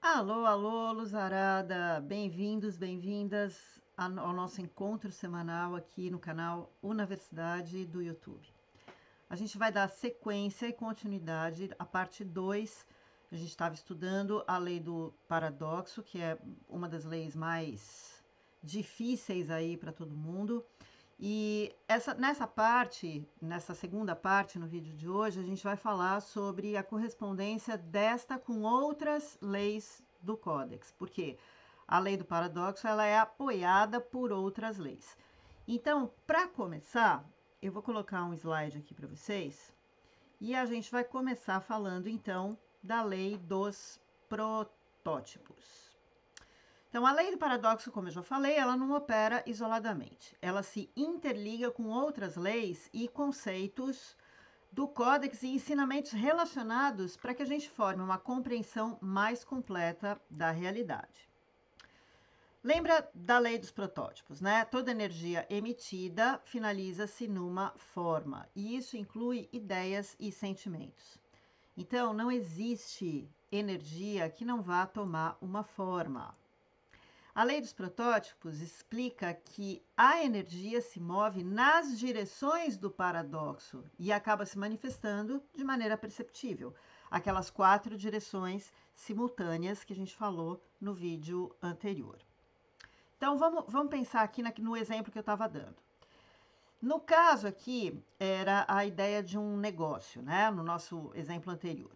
Alô, alô, Luzarada! Bem-vindos, bem-vindas ao nosso encontro semanal aqui no canal Universidade do YouTube. A gente vai dar sequência e continuidade à parte 2. A gente estava estudando a lei do paradoxo, que é uma das leis mais difíceis aí para todo mundo. E nessa segunda parte, no vídeo de hoje, a gente vai falar sobre a correspondência desta com outras leis do Códex, porque a lei do paradoxo ela é apoiada por outras leis. Então, para começar, eu vou colocar um slide aqui para vocês e a gente vai começar falando então da lei dos protótipos. Então, a lei do paradoxo, como eu já falei, ela não opera isoladamente. Ela se interliga com outras leis e conceitos do Códex e ensinamentos relacionados para que a gente forme uma compreensão mais completa da realidade. Lembra da lei dos protótipos, né? Toda energia emitida finaliza-se numa forma, e isso inclui ideias e sentimentos. Então, não existe energia que não vá tomar uma forma. A lei dos protótipos explica que a energia se move nas direções do paradoxo e acaba se manifestando de maneira perceptível. Aquelas 4 direções simultâneas que a gente falou no vídeo anterior. Então vamos pensar aqui no exemplo que eu estava dando. No caso aqui, era a ideia de um negócio, né? No nosso exemplo anterior.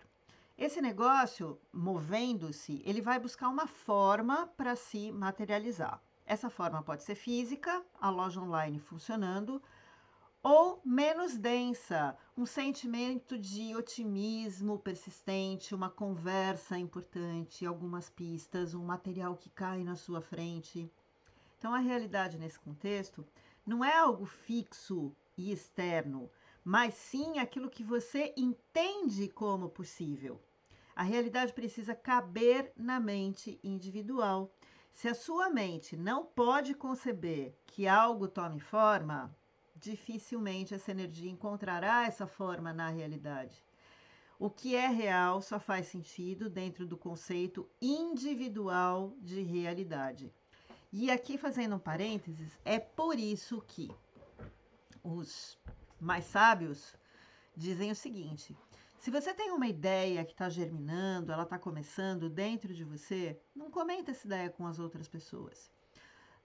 Esse negócio, movendo-se, ele vai buscar uma forma para se materializar. Essa forma pode ser física, a loja online funcionando, ou menos densa, um sentimento de otimismo persistente, uma conversa importante, algumas pistas, um material que cai na sua frente. Então, a realidade nesse contexto não é algo fixo e externo, mas sim aquilo que você entende como possível. A realidade precisa caber na mente individual. Se a sua mente não pode conceber que algo tome forma, dificilmente essa energia encontrará essa forma na realidade. O que é real só faz sentido dentro do conceito individual de realidade. E aqui, fazendo um parênteses, é por isso que os mais sábios dizem o seguinte: se você tem uma ideia que está germinando, ela está começando dentro de você, não comenta essa ideia com as outras pessoas.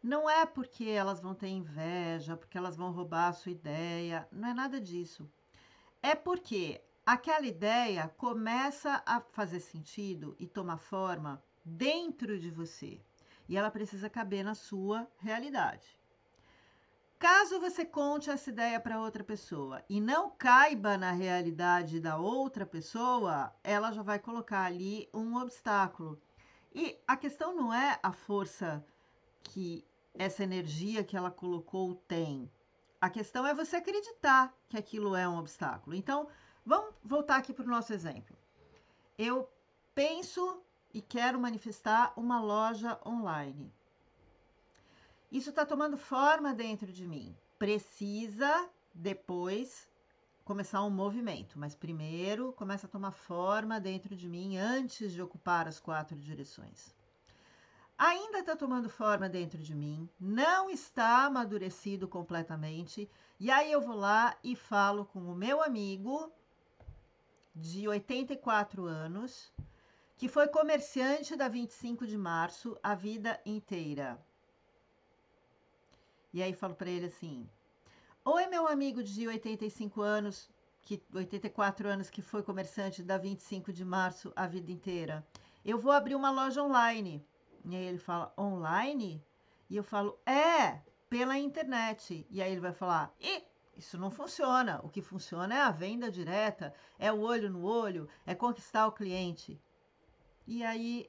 Não é porque elas vão ter inveja, porque elas vão roubar a sua ideia, não é nada disso. É porque aquela ideia começa a fazer sentido e tomar forma dentro de você. E ela precisa caber na sua realidade. Caso você conte essa ideia para outra pessoa e não caiba na realidade da outra pessoa, ela já vai colocar ali um obstáculo. E a questão não é a força que essa energia que ela colocou tem. A questão é você acreditar que aquilo é um obstáculo. Então, vamos voltar aqui para o nosso exemplo. Eu penso e quero manifestar uma loja online. Isso está tomando forma dentro de mim. Precisa depois começar um movimento, mas primeiro começa a tomar forma dentro de mim antes de ocupar as 4 direções. Ainda está tomando forma dentro de mim, não está amadurecido completamente, e aí eu vou lá e falo com o meu amigo de 84 anos, que foi comerciante da 25 de março a vida inteira. E aí falo para ele assim: oi, meu amigo de 85 anos, 84 anos, que foi comerciante da 25 de março a vida inteira. Eu vou abrir uma loja online. E aí ele fala: online? E eu falo: é, pela internet. E aí ele vai falar: isso não funciona. O que funciona é a venda direta, é o olho no olho, é conquistar o cliente. E aí,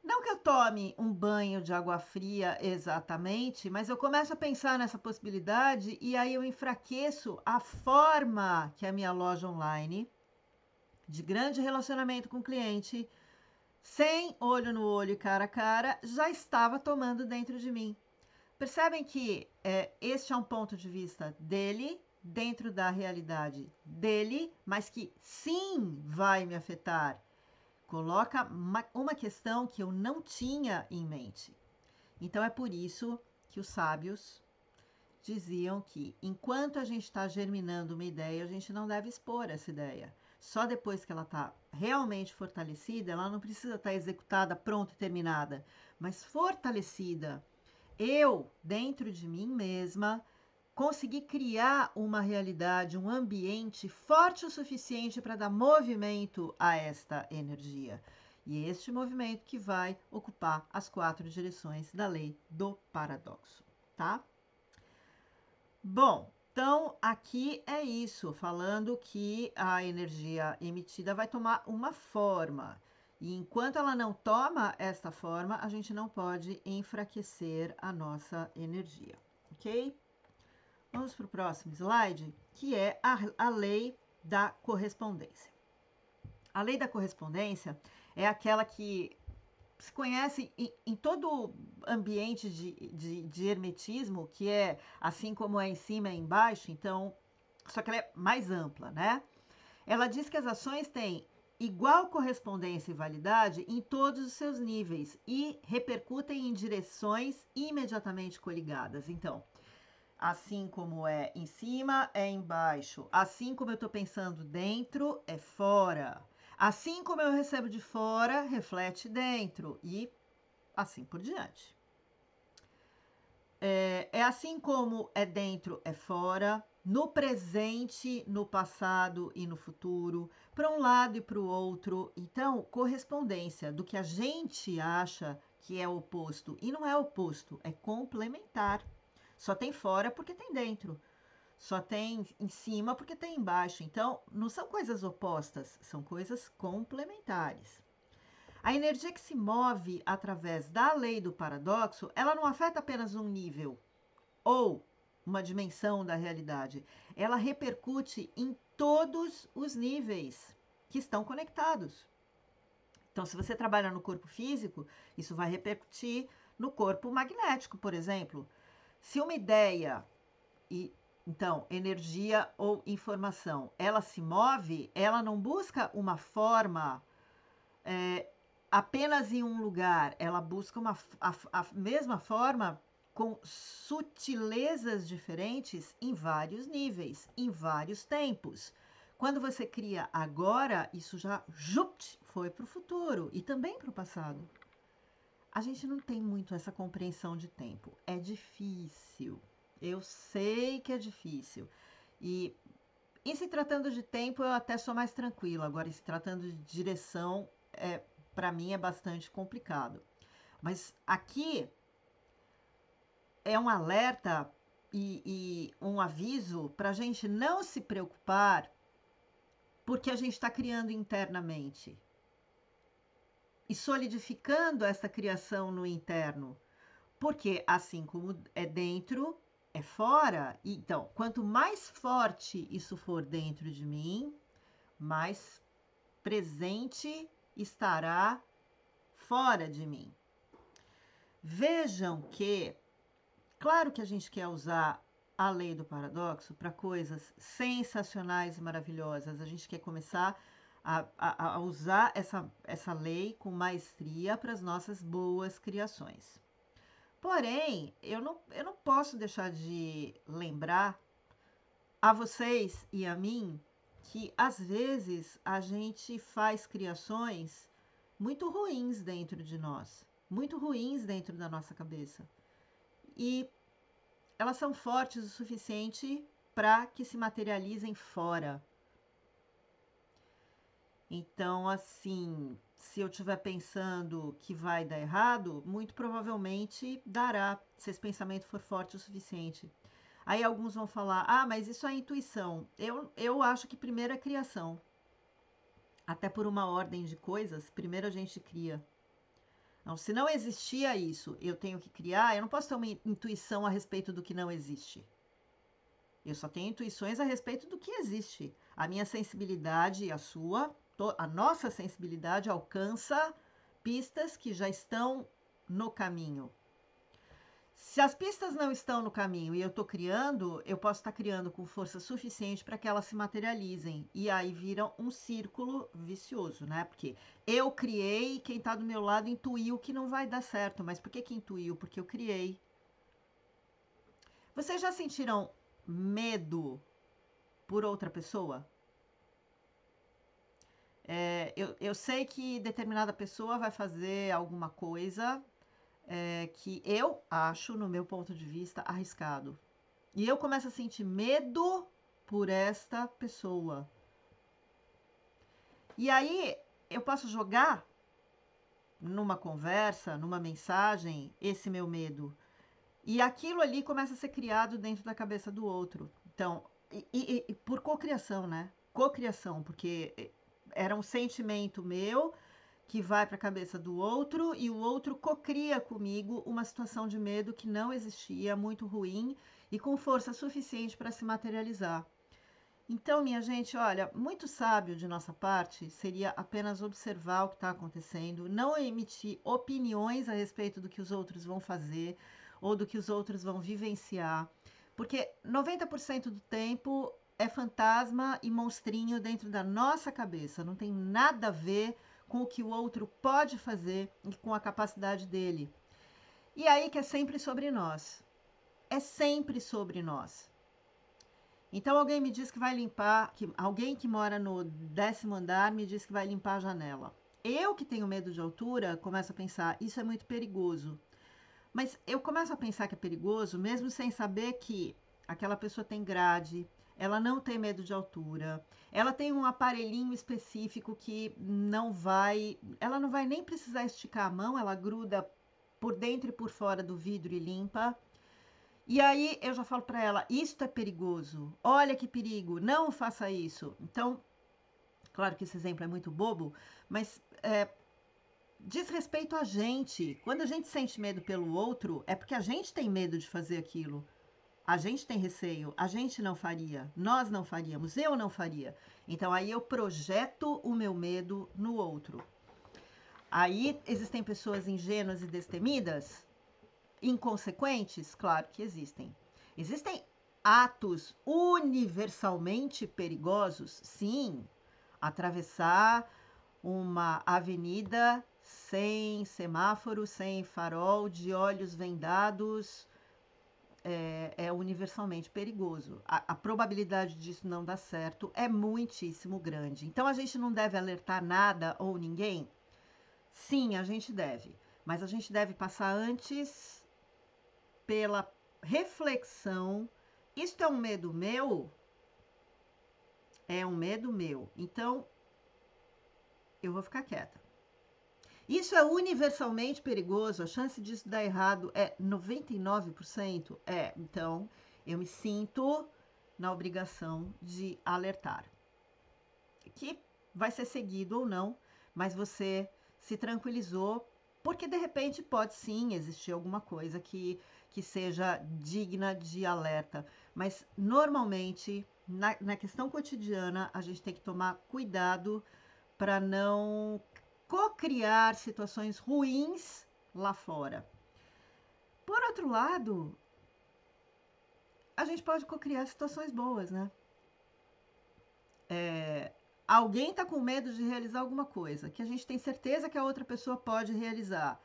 não que eu tome um banho de água fria exatamente, mas eu começo a pensar nessa possibilidade e aí eu enfraqueço a forma que a minha loja online, de grande relacionamento com o cliente, sem olho no olho e cara a cara, já estava tomando dentro de mim. Percebem que este é um ponto de vista dele, dentro da realidade dele, mas que sim vai me afetar coloca uma questão que eu não tinha em mente. Então é por isso que os sábios diziam que enquanto a gente está germinando uma ideia, a gente não deve expor essa ideia. Só depois que ela está realmente fortalecida, ela não precisa estar executada, pronta e terminada, mas fortalecida. Eu, dentro de mim mesma, consegui criar uma realidade, um ambiente forte o suficiente para dar movimento a esta energia. E é este movimento que vai ocupar as 4 direções da lei do paradoxo, tá? Bom, então aqui é isso, falando que a energia emitida vai tomar uma forma. E enquanto ela não toma esta forma, a gente não pode enfraquecer a nossa energia, ok? Vamos para o próximo slide, que é a lei da correspondência. A lei da correspondência é aquela que se conhece em todo ambiente de hermetismo, que é assim como é em cima e embaixo, então, só que ela é mais ampla, né? Ela diz que as ações têm igual correspondência e validade em todos os seus níveis e repercutem em direções imediatamente coligadas. Então, assim como é em cima, é embaixo. Assim como eu estou pensando dentro, é fora. Assim como eu recebo de fora, reflete dentro. E assim por diante. É assim como é dentro, é fora. No presente, no passado e no futuro. Para um lado e para o outro. Então, correspondência do que a gente acha que é oposto. E não é oposto, é complementar. Só tem fora porque tem dentro. Só tem em cima porque tem embaixo. Então, não são coisas opostas, são coisas complementares. A energia que se move através da lei do paradoxo, ela não afeta apenas um nível ou uma dimensão da realidade. Ela repercute em todos os níveis que estão conectados. Então, se você trabalha no corpo físico, isso vai repercutir no corpo magnético, por exemplo. Se uma ideia e então, energia ou informação, ela se move, ela não busca uma forma apenas em um lugar, ela busca a mesma forma com sutilezas diferentes em vários níveis, em vários tempos. Quando você cria agora, isso já foi para o futuro e também para o passado. A gente não tem muito essa compreensão de tempo. É difícil. Eu sei que é difícil. E em se tratando de tempo, eu até sou mais tranquila. Agora, em se tratando de direção, para mim é bastante complicado. Mas aqui é um alerta e um aviso para a gente não se preocupar porque a gente está criando internamente e solidificando essa criação no interno. Porque assim como é dentro, é fora. Então, quanto mais forte isso for dentro de mim, mais presente estará fora de mim. Vejam que, claro que a gente quer usar a lei do paradoxo para coisas sensacionais e maravilhosas. A gente quer começar a usar essa lei com maestria para as nossas boas criações. Porém, eu não posso deixar de lembrar a vocês e a mim que às vezes a gente faz criações muito ruins dentro de nós, muito ruins dentro da nossa cabeça. E elas são fortes o suficiente para que se materializem fora. Então, assim, se eu estiver pensando que vai dar errado, muito provavelmente dará, se esse pensamento for forte o suficiente. Aí alguns vão falar, ah, mas isso é intuição. Eu acho que primeiro é criação. Até por uma ordem de coisas, primeiro a gente cria. Não, se não existia isso, eu tenho que criar, eu não posso ter uma intuição a respeito do que não existe. Eu só tenho intuições a respeito do que existe. A minha sensibilidade e a sua, a nossa sensibilidade alcança pistas que já estão no caminho. Se as pistas não estão no caminho e eu estou criando, eu posso estar criando com força suficiente para que elas se materializem. E aí vira um círculo vicioso, né? Porque eu criei e quem está do meu lado intuiu que não vai dar certo. Mas por que que intuiu? Porque eu criei. Vocês já sentiram medo por outra pessoa? Eu sei que determinada pessoa vai fazer alguma coisa que eu acho, no meu ponto de vista, arriscado. E eu começo a sentir medo por esta pessoa. E aí eu posso jogar numa conversa, numa mensagem, esse meu medo. E aquilo ali começa a ser criado dentro da cabeça do outro. Então, e por cocriação, né? Cocriação, porque era um sentimento meu que vai para a cabeça do outro e o outro cocria comigo uma situação de medo que não existia, muito ruim e com força suficiente para se materializar. Então, minha gente, olha, muito sábio de nossa parte seria apenas observar o que está acontecendo, não emitir opiniões a respeito do que os outros vão fazer ou do que os outros vão vivenciar, porque 90% do tempo é fantasma e monstrinho dentro da nossa cabeça, não tem nada a ver com o que o outro pode fazer e com a capacidade dele. E aí que é sempre sobre nós. É sempre sobre nós. Então alguém me diz que vai limpar, alguém que mora no 10º andar me diz que vai limpar a janela. Eu que tenho medo de altura, começo a pensar, isso é muito perigoso. Mas eu começo a pensar que é perigoso, mesmo sem saber que aquela pessoa tem grade, ela não tem medo de altura, ela tem um aparelhinho específico que ela não vai nem precisar esticar a mão, ela gruda por dentro e por fora do vidro e limpa. E aí eu já falo para ela, isto é perigoso, olha que perigo, não faça isso. Então, claro que esse exemplo é muito bobo, mas diz respeito a gente. Quando a gente sente medo pelo outro, é porque a gente tem medo de fazer aquilo. A gente tem receio, a gente não faria, nós não faríamos, eu não faria. Então aí eu projeto o meu medo no outro. Aí existem pessoas ingênuas e destemidas? Inconsequentes? Claro que existem. Existem atos universalmente perigosos? Sim. Atravessar uma avenida sem semáforo, sem farol, de olhos vendados, é universalmente perigoso. A probabilidade disso não dar certo é muitíssimo grande. Então a gente não deve alertar nada ou ninguém? Sim, a gente deve. Mas a gente deve passar antes pela reflexão. Isto é um medo meu? É um medo meu. Então eu vou ficar quieta. Isso é universalmente perigoso, a chance disso dar errado é 99%? Então eu me sinto na obrigação de alertar. Que vai ser seguido ou não, mas você se tranquilizou, porque de repente pode sim existir alguma coisa que seja digna de alerta. Mas normalmente, na questão cotidiana, a gente tem que tomar cuidado para não co-criar situações ruins lá fora. Por outro lado, a gente pode co-criar situações boas, né? Alguém está com medo de realizar alguma coisa que a gente tem certeza que a outra pessoa pode realizar.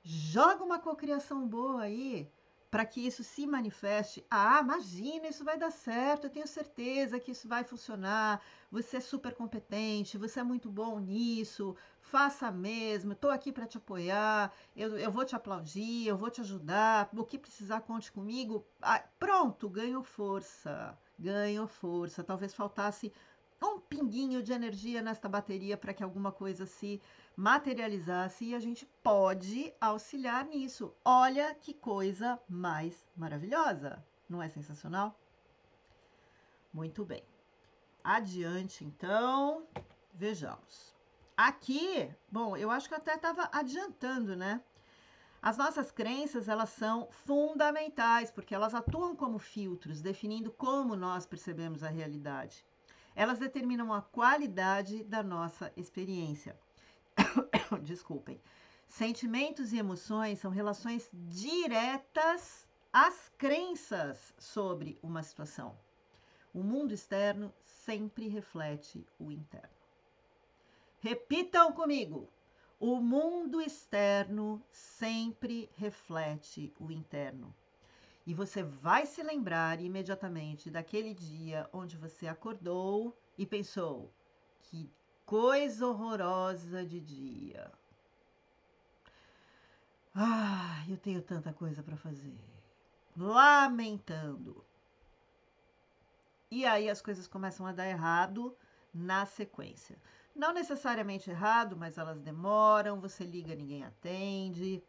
Joga uma cocriação boa aí para que isso se manifeste. Ah, imagina, isso vai dar certo, eu tenho certeza que isso vai funcionar. Você é super competente, você é muito bom nisso, faça mesmo, estou aqui para te apoiar, eu vou te aplaudir, eu vou te ajudar, o que precisar, conte comigo. Ah, pronto, ganhou força, ganhou força. Talvez faltasse um pinguinho de energia nesta bateria para que alguma coisa se materializasse e a gente pode auxiliar nisso. Olha que coisa mais maravilhosa, não é sensacional? Muito bem. Adiante, então, vejamos. Aqui, bom, eu acho que eu até estava adiantando, né? As nossas crenças, elas são fundamentais, porque elas atuam como filtros, definindo como nós percebemos a realidade. Elas determinam a qualidade da nossa experiência. Desculpem. Sentimentos e emoções são relações diretas às crenças sobre uma situação. O mundo externo sempre reflete o interno. Repitam comigo. O mundo externo sempre reflete o interno. E você vai se lembrar imediatamente daquele dia onde você acordou e pensou: que coisa horrorosa de dia. Ah, eu tenho tanta coisa para fazer. Lamentando. E aí as coisas começam a dar errado na sequência. Não necessariamente errado, mas elas demoram, você liga, ninguém atende.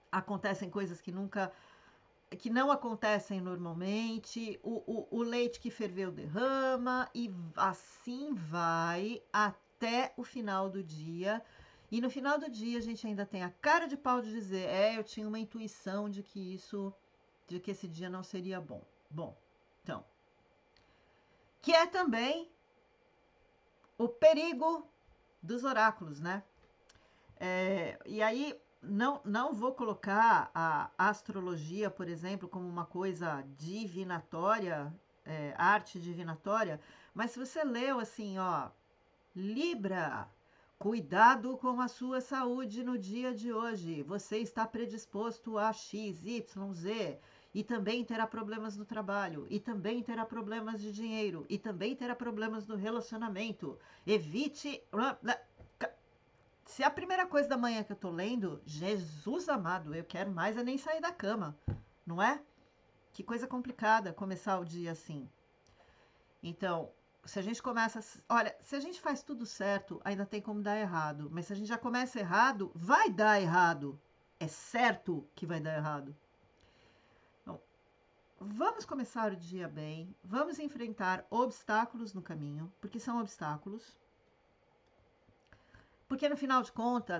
Acontecem coisas que não acontecem normalmente, o leite que ferveu derrama e assim vai até o final do dia. E no final do dia a gente ainda tem a cara de pau de dizer, eu tinha uma intuição de que esse dia não seria bom. Bom, então, que é também o perigo dos oráculos, né? E aí, não vou colocar a astrologia, por exemplo, como uma coisa divinatória, arte divinatória, mas se você leu assim, ó, Libra, cuidado com a sua saúde no dia de hoje. Você está predisposto a X, Y, Z. E também terá problemas no trabalho. E também terá problemas de dinheiro. E também terá problemas no relacionamento. Evite. Se a primeira coisa da manhã que eu tô lendo, Jesus amado, eu quero mais é nem sair da cama, não é? Que coisa complicada começar o dia assim. Então, se a gente começa. Olha, se a gente faz tudo certo, ainda tem como dar errado. Mas se a gente já começa errado, vai dar errado. É certo que vai dar errado. Então, vamos começar o dia bem. Vamos enfrentar obstáculos no caminho, porque são obstáculos. Porque no final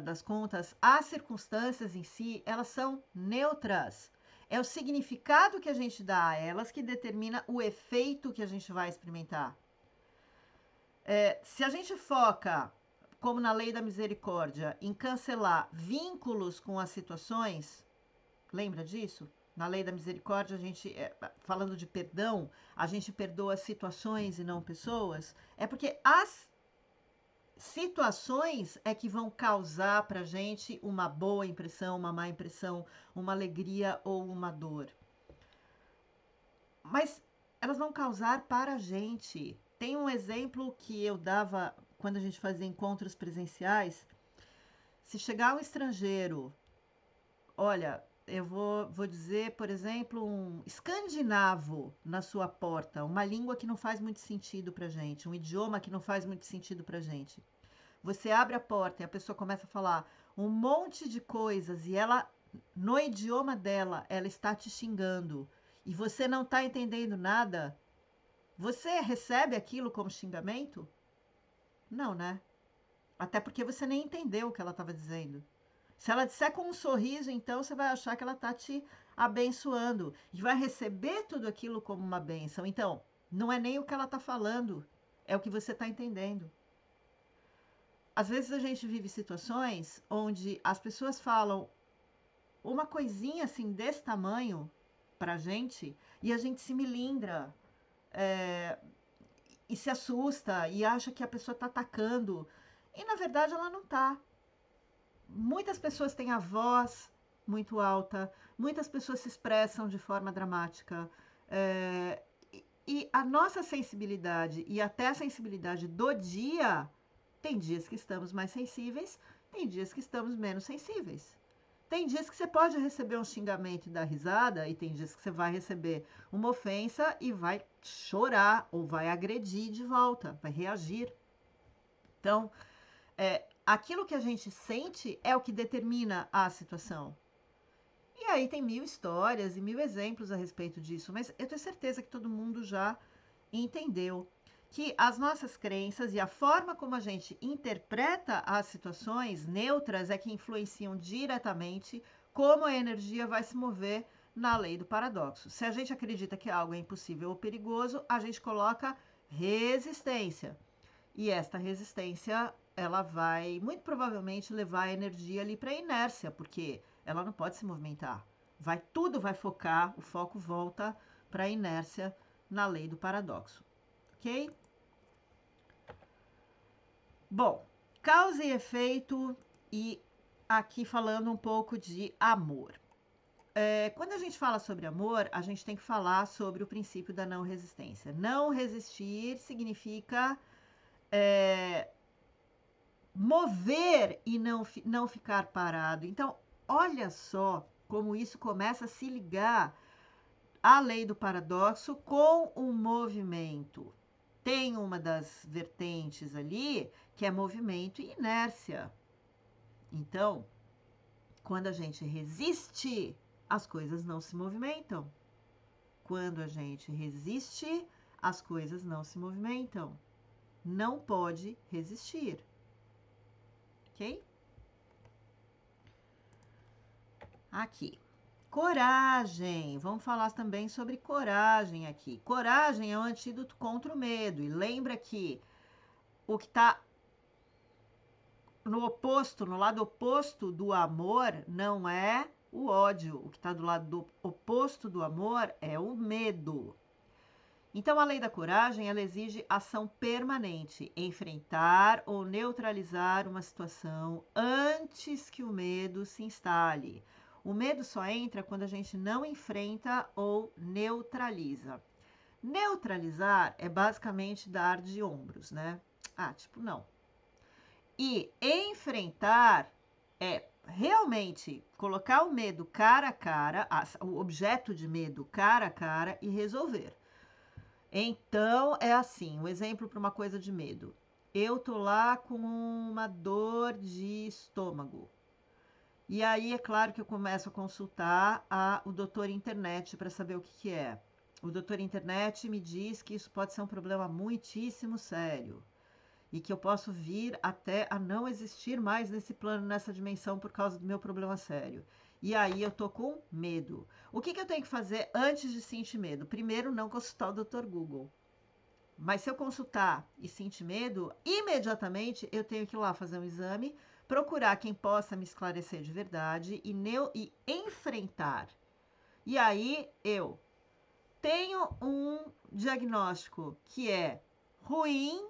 das contas, as circunstâncias em si, elas são neutras. É o significado que a gente dá a elas que determina o efeito que a gente vai experimentar. Se a gente foca, como na lei da misericórdia, em cancelar vínculos com as situações, lembra disso? Na lei da misericórdia, a gente, falando de perdão, a gente perdoa situações e não pessoas. É porque as situações é que vão causar pra gente uma boa impressão, uma má impressão, uma alegria ou uma dor. Mas elas vão causar para a gente. Tem um exemplo que eu dava quando a gente fazia encontros presenciais. Se chegar um estrangeiro, olha, eu vou dizer, por exemplo, um escandinavo na sua porta, uma língua que não faz muito sentido pra gente, um idioma que não faz muito sentido pra gente. Você abre a porta e a pessoa começa a falar um monte de coisas e ela, no idioma dela, ela está te xingando e você não está entendendo nada, você recebe aquilo como xingamento? Não, né? Até porque você nem entendeu o que ela estava dizendo. Se ela disser com um sorriso, então você vai achar que ela está te abençoando e vai receber tudo aquilo como uma bênção. Então, não é nem o que ela está falando, é o que você está entendendo. Às vezes a gente vive situações onde as pessoas falam uma coisinha assim desse tamanho pra gente e a gente se melindra e se assusta e acha que a pessoa tá atacando. E na verdade ela não tá. Muitas pessoas têm a voz muito alta, muitas pessoas se expressam de forma dramática. E a nossa sensibilidade e até a sensibilidade do dia, tem dias que estamos mais sensíveis, tem dias que estamos menos sensíveis. Tem dias que você pode receber um xingamento e dar risada, e tem dias que você vai receber uma ofensa e vai chorar ou vai agredir de volta, vai reagir. Então, aquilo que a gente sente é o que determina a situação. E aí tem mil histórias e mil exemplos a respeito disso, mas eu tenho certeza que todo mundo já entendeu que as nossas crenças e a forma como a gente interpreta as situações neutras é que influenciam diretamente como a energia vai se mover na lei do paradoxo. Se a gente acredita que algo é impossível ou perigoso, a gente coloca resistência. E esta resistência ela vai muito provavelmente levar a energia ali para a inércia, porque ela não pode se movimentar. Tudo vai focar, o foco volta para a inércia na lei do paradoxo, ok? Bom, causa e efeito, e aqui falando um pouco de amor. Quando a gente fala sobre amor, a gente tem que falar sobre o princípio da não resistência. Não resistir significa mover e não ficar parado. Então, olha só como isso começa a se ligar à lei do paradoxo com o movimento. Tem uma das vertentes ali que é movimento e inércia. Então, quando a gente resiste, as coisas não se movimentam. Quando a gente resiste, as coisas não se movimentam. Não pode resistir. Ok? Aqui. Coragem. Vamos falar também sobre coragem aqui. Coragem é um antídoto contra o medo. E lembra que o que está no oposto, no lado oposto do amor, não é o ódio. O que está do lado oposto do amor é o medo. Então, a lei da coragem, ela exige ação permanente, enfrentar ou neutralizar uma situação antes que o medo se instale. O medo só entra quando a gente não enfrenta ou neutraliza. Neutralizar é basicamente dar de ombros, né? Não. E enfrentar é realmente colocar o medo cara a cara, o objeto de medo cara a cara e resolver. Então, é assim, um exemplo para uma coisa de medo. Eu tô lá com uma dor de estômago. E aí, é claro que eu começo a consultar o doutor internet para saber o que é. O doutor internet me diz que isso pode ser um problema muitíssimo sério e que eu posso vir até a não existir mais nesse plano, nessa dimensão, por causa do meu problema sério. E aí eu tô com medo. O que eu tenho que fazer antes de sentir medo? Primeiro, não consultar o Dr. Google. Mas se eu consultar e sentir medo, imediatamente eu tenho que ir lá fazer um exame, procurar quem possa me esclarecer de verdade e enfrentar. E aí eu tenho um diagnóstico que é ruim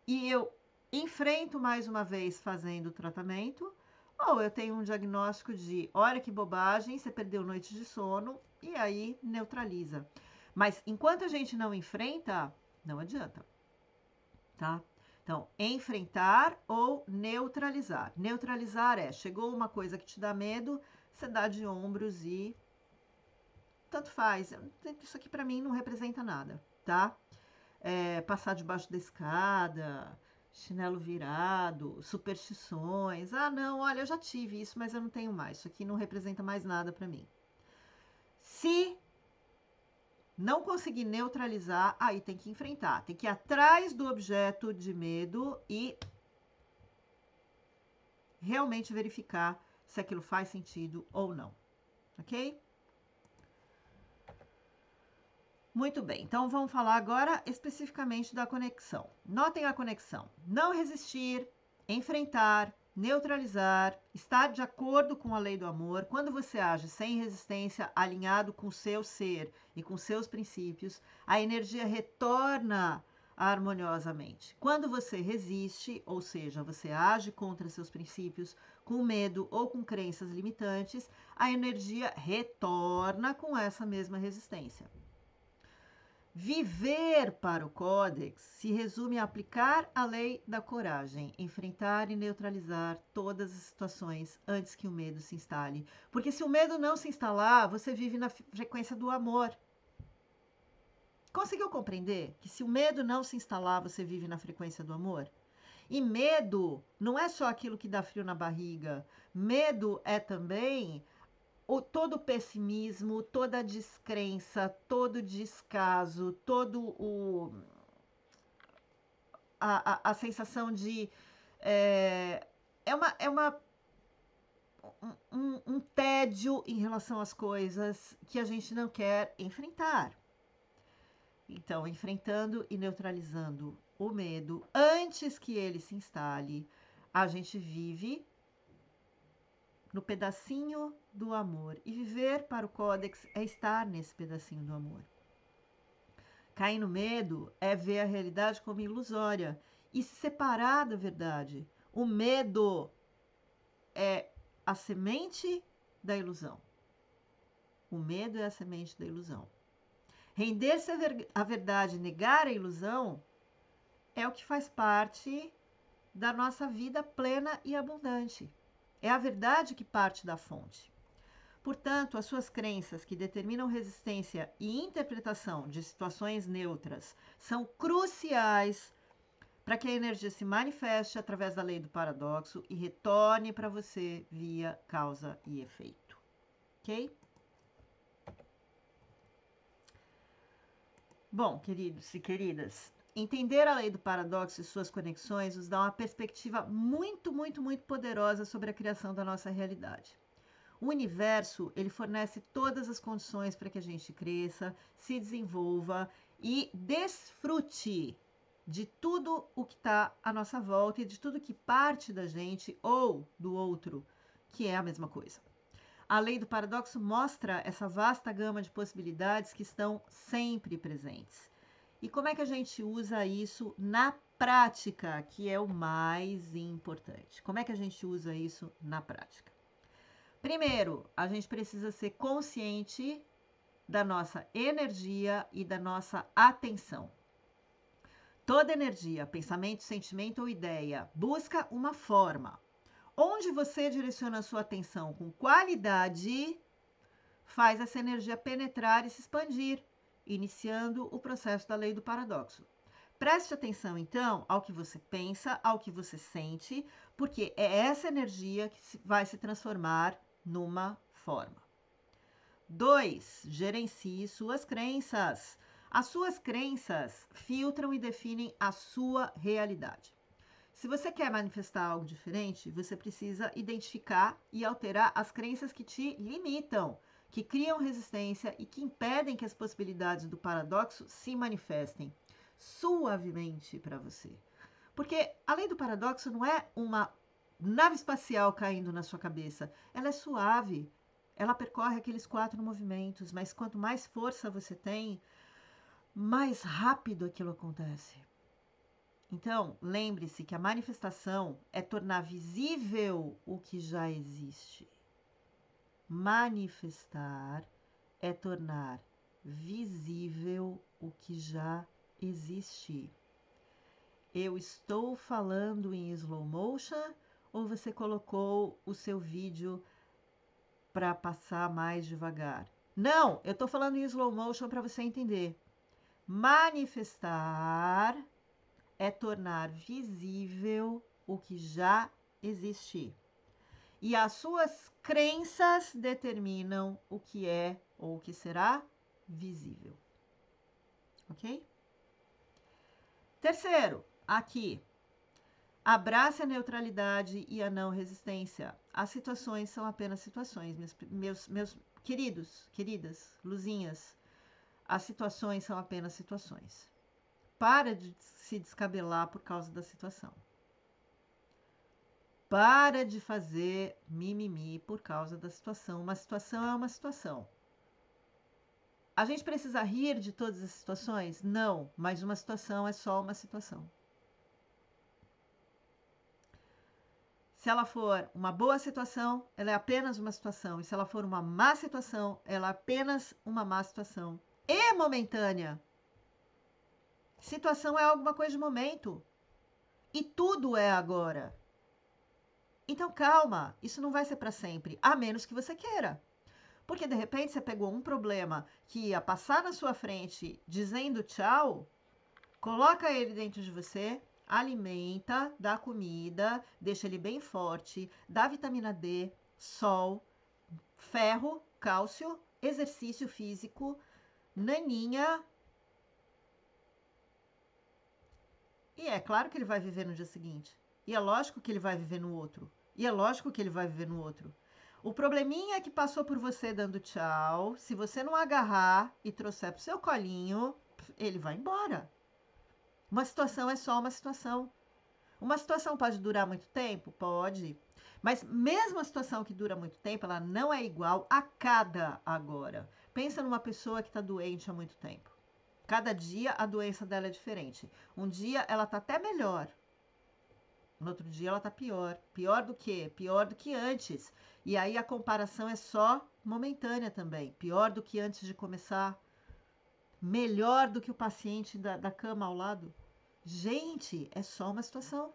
e eu enfrento mais uma vez fazendo o tratamento, ou eu tenho um diagnóstico de olha que bobagem, você perdeu noite de sono, e aí neutraliza. Mas enquanto a gente não enfrenta, não adianta, tá? Então, enfrentar ou neutralizar. Neutralizar chegou uma coisa que te dá medo, você dá de ombros e tanto faz. Isso aqui para mim não representa nada, tá? Passar debaixo da escada, chinelo virado, superstições. Não, olha, eu já tive isso, mas eu não tenho mais. Isso aqui não representa mais nada para mim. Se não conseguir neutralizar, aí tem que enfrentar. Tem que ir atrás do objeto de medo e realmente verificar se aquilo faz sentido ou não. Ok? Muito bem, então vamos falar agora especificamente da conexão. Notem a conexão. Não resistir, enfrentar, neutralizar, estar de acordo com a lei do amor. Quando você age sem resistência, alinhado com o seu ser e com seus princípios, a energia retorna harmoniosamente. Quando você resiste, ou seja, você age contra seus princípios, com medo ou com crenças limitantes, a energia retorna com essa mesma resistência. Viver para o Códex se resume a aplicar a lei da coragem, enfrentar e neutralizar todas as situações antes que o medo se instale. Porque se o medo não se instalar, você vive na frequência do amor. Conseguiu compreender que se o medo não se instalar, você vive na frequência do amor? E medo não é só aquilo que dá frio na barriga. Medo é também todo o pessimismo, toda a descrença, todo o descaso, a sensação de um tédio em relação às coisas que a gente não quer enfrentar. Então, enfrentando e neutralizando o medo, antes que ele se instale, a gente vive no pedacinho do amor. E viver para o Códex é estar nesse pedacinho do amor. Cair no medo é ver a realidade como ilusória e se separar da verdade. O medo é a semente da ilusão. O medo é a semente da ilusão. Render-se à verdade, negar a ilusão, é o que faz parte da nossa vida plena e abundante. É a verdade que parte da fonte. Portanto, as suas crenças que determinam resistência e interpretação de situações neutras são cruciais para que a energia se manifeste através da lei do paradoxo e retorne para você via causa e efeito. Ok? Bom, queridos e queridas, entender a lei do paradoxo e suas conexões nos dá uma perspectiva muito, muito, muito poderosa sobre a criação da nossa realidade. O universo, ele fornece todas as condições para que a gente cresça, se desenvolva e desfrute de tudo o que está à nossa volta e de tudo que parte da gente ou do outro, que é a mesma coisa. A lei do paradoxo mostra essa vasta gama de possibilidades que estão sempre presentes. E como é que a gente usa isso na prática, que é o mais importante? Como é que a gente usa isso na prática? Primeiro, a gente precisa ser consciente da nossa energia e da nossa atenção. Toda energia, pensamento, sentimento ou ideia busca uma forma. Onde você direciona a sua atenção com qualidade, faz essa energia penetrar e se expandir, iniciando o processo da lei do paradoxo. Preste atenção, então, ao que você pensa, ao que você sente, porque é essa energia que vai se transformar numa forma. 2. Gerencie suas crenças. As suas crenças filtram e definem a sua realidade. Se você quer manifestar algo diferente, você precisa identificar e alterar as crenças que te limitam, que criam resistência e que impedem que as possibilidades do paradoxo se manifestem suavemente para você. Porque a lei do paradoxo não é uma nave espacial caindo na sua cabeça, ela é suave. Ela percorre aqueles 4 movimentos, mas quanto mais força você tem, mais rápido aquilo acontece. Então, lembre-se que a manifestação é tornar visível o que já existe. Manifestar é tornar visível o que já existe. Eu estou falando em slow motion ou você colocou o seu vídeo para passar mais devagar? Não, eu estou falando em slow motion para você entender. Manifestar é tornar visível o que já existe. E as suas crenças determinam o que é ou o que será visível. Ok? Terceiro, aqui. Abrace a neutralidade e a não resistência. As situações são apenas situações, meus queridos, queridas, luzinhas. As situações são apenas situações. Para de se descabelar por causa da situação. Para de fazer mimimi por causa da situação. Uma situação é uma situação. A gente precisa rir de todas as situações? Não, mas uma situação é só uma situação. Se ela for uma boa situação, ela é apenas uma situação. E se ela for uma má situação, ela é apenas uma má situação. E momentânea. Situação é alguma coisa de momento. E tudo é agora. Então calma, isso não vai ser para sempre, a menos que você queira. Porque de repente você pegou um problema que ia passar na sua frente dizendo tchau, coloca ele dentro de você, alimenta, dá comida, deixa ele bem forte, dá vitamina D, sol, ferro, cálcio, exercício físico, naninha. E é claro que ele vai viver no dia seguinte. E é lógico que ele vai viver no outro. E é lógico que ele vai viver no outro. O probleminha que passou por você dando tchau, se você não agarrar e trouxer pro seu colinho, ele vai embora. Uma situação é só uma situação. Uma situação pode durar muito tempo? Pode. Mas mesmo a situação que dura muito tempo, ela não é igual a cada agora. Pensa numa pessoa que está doente há muito tempo. Cada dia a doença dela é diferente. Um dia ela está até melhor. No outro dia ela está pior. Pior do que? Pior do que antes. E aí a comparação é só momentânea também. Pior do que antes de começar. Melhor do que o paciente da cama ao lado. Gente, é só uma situação.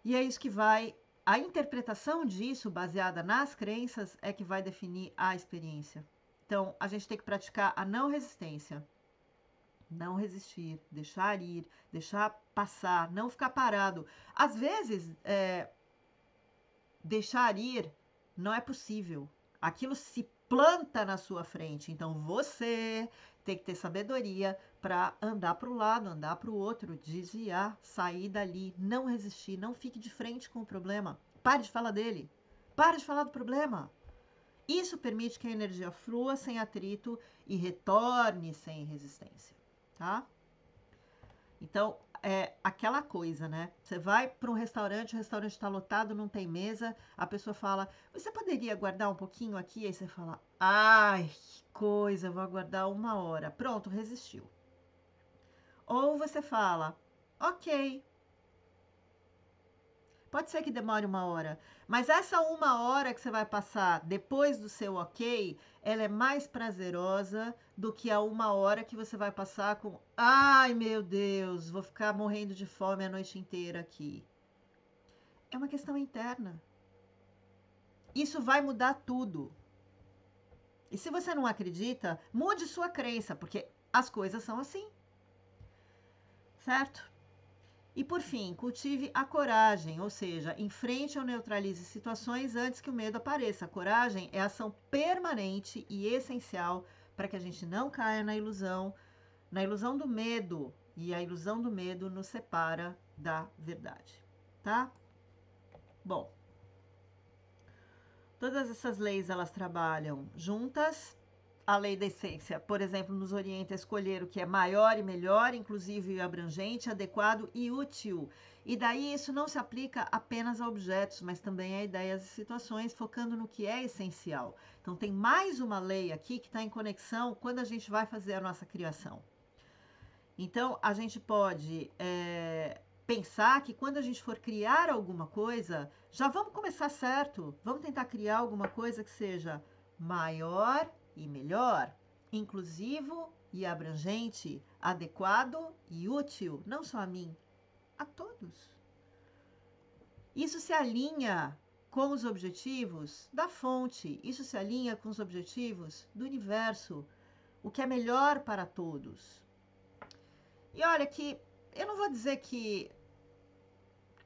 E é isso que vai. A interpretação disso, baseada nas crenças, é que vai definir a experiência. Então, a gente tem que praticar a não resistência. Não resistir, deixar ir, deixar passar, não ficar parado. Às vezes, deixar ir não é possível. Aquilo se planta na sua frente. Então, você tem que ter sabedoria para andar para o lado, andar para o outro, desviar, sair dali, não resistir, não fique de frente com o problema. Pare de falar dele. Pare de falar do problema. Isso permite que a energia flua sem atrito e retorne sem resistência, tá? Então, é aquela coisa, né? Você vai para um restaurante, o restaurante está lotado, não tem mesa, a pessoa fala, você poderia guardar um pouquinho aqui? Aí você fala, ai, que coisa, vou aguardar 1 hora. Pronto, resistiu. Ou você fala, ok, pode ser que demore 1 hora, mas essa 1 hora que você vai passar depois do seu ok, ela é mais prazerosa do que a 1 hora que você vai passar com, ai meu Deus, vou ficar morrendo de fome a noite inteira aqui. É uma questão interna. Isso vai mudar tudo. E se você não acredita, mude sua crença, porque as coisas são assim. Certo? E por fim, cultive a coragem, ou seja, enfrente ou neutralize situações antes que o medo apareça. A coragem é ação permanente e essencial para que a gente não caia na ilusão do medo. E a ilusão do medo nos separa da verdade, tá? Bom, todas essas leis elas trabalham juntas. A lei da essência, por exemplo, nos orienta a escolher o que é maior e melhor, inclusive e abrangente, adequado e útil. E daí isso não se aplica apenas a objetos, mas também a ideias e situações, focando no que é essencial. Então tem mais uma lei aqui que está em conexão quando a gente vai fazer a nossa criação. Então a gente pode pensar que quando a gente for criar alguma coisa, já vamos começar certo. Vamos tentar criar alguma coisa que seja maior e melhor, inclusivo e abrangente, adequado e útil, não só a mim, a todos. Isso se alinha com os objetivos da fonte, isso se alinha com os objetivos do universo, o que é melhor para todos. E olha que eu não vou dizer que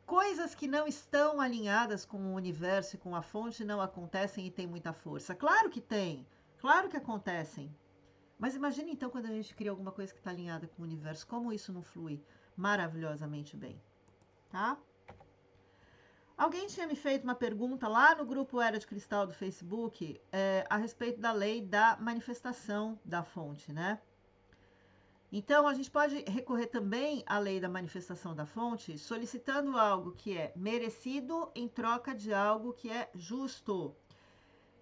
coisas que não estão alinhadas com o universo e com a fonte não acontecem e têm muita força. Claro que tem, claro que acontecem. Mas imagine então quando a gente cria alguma coisa que está alinhada com o universo, como isso não flui maravilhosamente bem, tá? Alguém tinha me feito uma pergunta lá no grupo Era de Cristal do Facebook a respeito da lei da manifestação da fonte, né? Então, a gente pode recorrer também à lei da manifestação da fonte, solicitando algo que é merecido em troca de algo que é justo.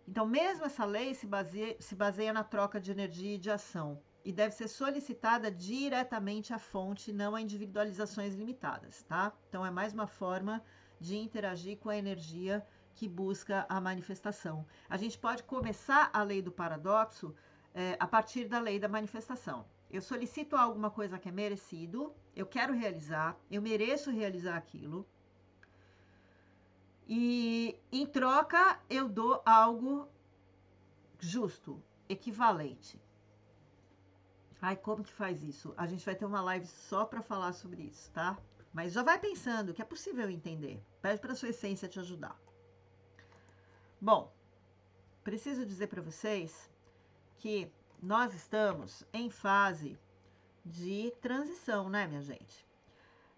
Então, mesmo essa lei se baseia na troca de energia e de ação, e deve ser solicitada diretamente à fonte, não a individualizações limitadas, tá? Então, é mais uma forma de interagir com a energia que busca a manifestação. A gente pode começar a lei do paradoxo a partir da lei da manifestação. Eu solicito alguma coisa que é merecido, eu quero realizar, eu mereço realizar aquilo. E em troca eu dou algo justo, equivalente. Ai, como que faz isso? A gente vai ter uma live só para falar sobre isso, tá? Mas já vai pensando que é possível entender. Pede para sua essência te ajudar. Bom, preciso dizer para vocês que nós estamos em fase de transição, né, minha gente?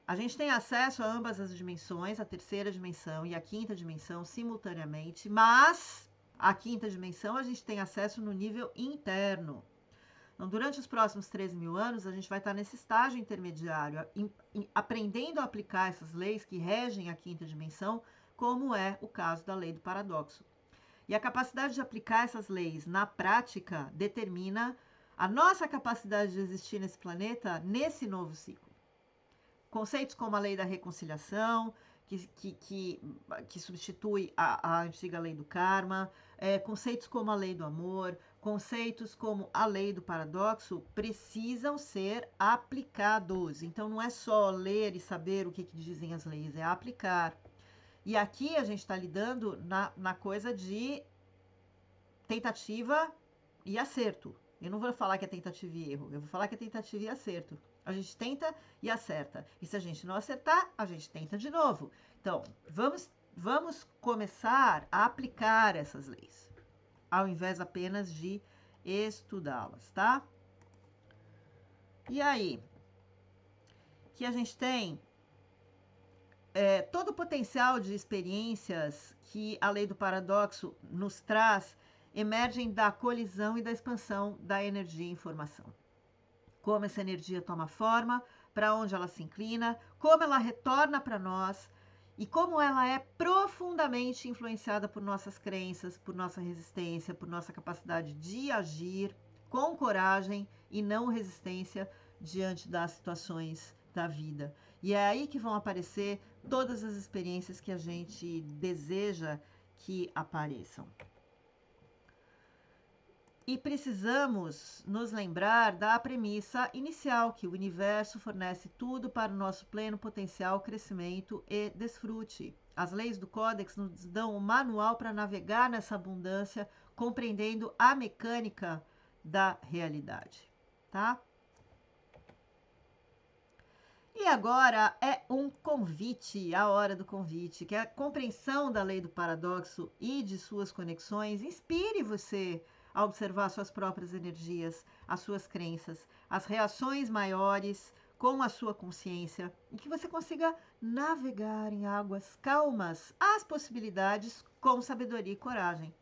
A gente tem acesso a ambas as dimensões, a terceira dimensão e a quinta dimensão simultaneamente, mas a quinta dimensão a gente tem acesso no nível interno. Então, durante os próximos 13.000 anos, a gente vai estar nesse estágio intermediário, aprendendo a aplicar essas leis que regem a quinta dimensão, como é o caso da lei do paradoxo. E a capacidade de aplicar essas leis na prática determina a nossa capacidade de existir nesse planeta nesse novo ciclo. Conceitos como a lei da reconciliação, que substitui a antiga lei do karma, conceitos como a lei do amor, conceitos como a lei do paradoxo precisam ser aplicados. Então não é só ler e saber o que dizem as leis, é aplicar. E aqui a gente está lidando na coisa de tentativa e acerto. Eu não vou falar que é tentativa e erro, eu vou falar que é tentativa e acerto. A gente tenta e acerta. E se a gente não acertar, a gente tenta de novo. Então, vamos começar a aplicar essas leis, ao invés apenas de estudá-las, tá? E aí, que a gente tem todo o potencial de experiências que a lei do paradoxo nos traz emergem da colisão e da expansão da energia e informação. Como essa energia toma forma, para onde ela se inclina, como ela retorna para nós e como ela é profundamente influenciada por nossas crenças, por nossa resistência, por nossa capacidade de agir com coragem e não resistência diante das situações da vida. E é aí que vão aparecer todas as experiências que a gente deseja que apareçam. E precisamos nos lembrar da premissa inicial, que o universo fornece tudo para o nosso pleno potencial, crescimento e desfrute. As leis do Códex nos dão um manual para navegar nessa abundância, compreendendo a mecânica da realidade, tá? E agora é um convite, a hora do convite, que é a compreensão da lei do paradoxo e de suas conexões inspire você a observar suas próprias energias, as suas crenças, as reações maiores com a sua consciência e que você consiga navegar em águas calmas as possibilidades com sabedoria e coragem.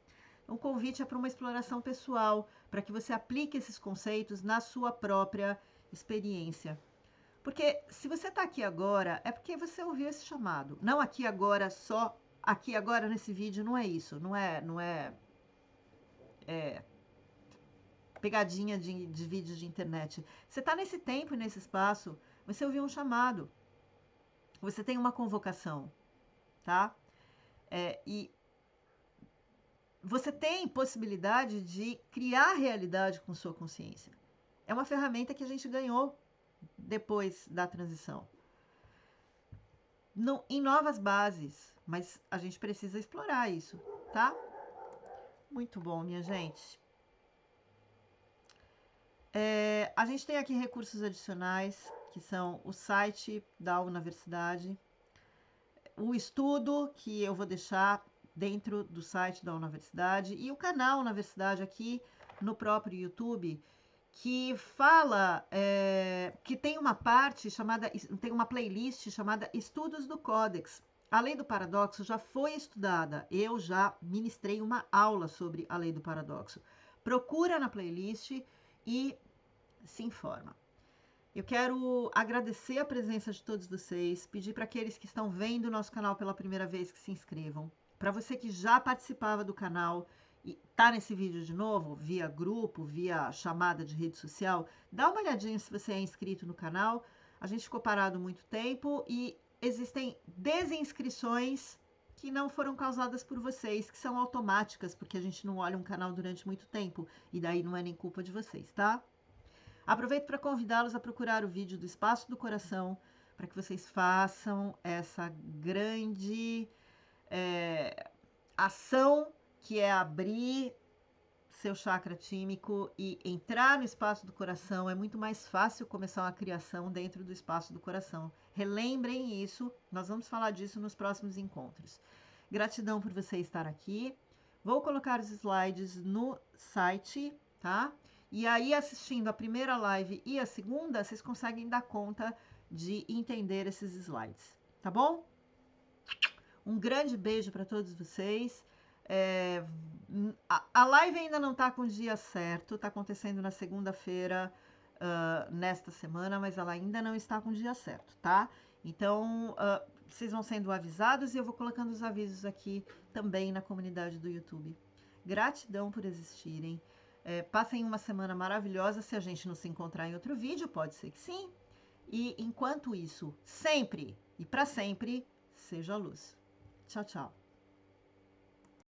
O convite é para uma exploração pessoal, para que você aplique esses conceitos na sua própria experiência. Porque se você está aqui agora, é porque você ouviu esse chamado. Não aqui agora, só aqui agora nesse vídeo, não é isso. Não é pegadinha de vídeos de internet. Você está nesse tempo e nesse espaço, você ouviu um chamado. Você tem uma convocação, tá? E você tem possibilidade de criar realidade com sua consciência. É uma ferramenta que a gente ganhou depois da transição. Em novas bases, mas a gente precisa explorar isso, tá? Muito bom, minha gente. A gente tem aqui recursos adicionais, que são o site da universidade, o estudo, que eu vou deixar dentro do site da universidade, e o canal Universidade aqui no próprio YouTube, que fala, que tem uma parte chamada, tem uma playlist chamada Estudos do Códex. A lei do paradoxo já foi estudada, eu já ministrei uma aula sobre a lei do paradoxo. Procura na playlist e se informa. Eu quero agradecer a presença de todos vocês, pedir para aqueles que estão vendo o nosso canal pela primeira vez que se inscrevam. Para você que já participava do canal e tá nesse vídeo de novo, via grupo, via chamada de rede social, dá uma olhadinha se você é inscrito no canal. A gente ficou parado muito tempo e existem desinscrições que não foram causadas por vocês, que são automáticas, porque a gente não olha um canal durante muito tempo, e daí não é nem culpa de vocês, tá? Aproveito para convidá-los a procurar o vídeo do Espaço do Coração, para que vocês façam essa grande ação, que é abrir seu chakra tímico e entrar no espaço do coração. É muito mais fácil começar uma criação dentro do espaço do coração. Relembrem isso, nós vamos falar disso nos próximos encontros. Gratidão por você estar aqui. Vou colocar os slides no site, tá? E aí, assistindo a primeira live e a segunda, vocês conseguem dar conta de entender esses slides, tá bom? Um grande beijo para todos vocês. A live ainda não está com o dia certo, está acontecendo na segunda-feira, nesta semana, mas ela ainda não está com o dia certo, tá? Então, vocês vão sendo avisados e eu vou colocando os avisos aqui também na comunidade do YouTube. Gratidão por existirem. Passem uma semana maravilhosa. Se a gente não se encontrar em outro vídeo, pode ser que sim. E enquanto isso, sempre e para sempre, seja a luz. Tchau, tchau.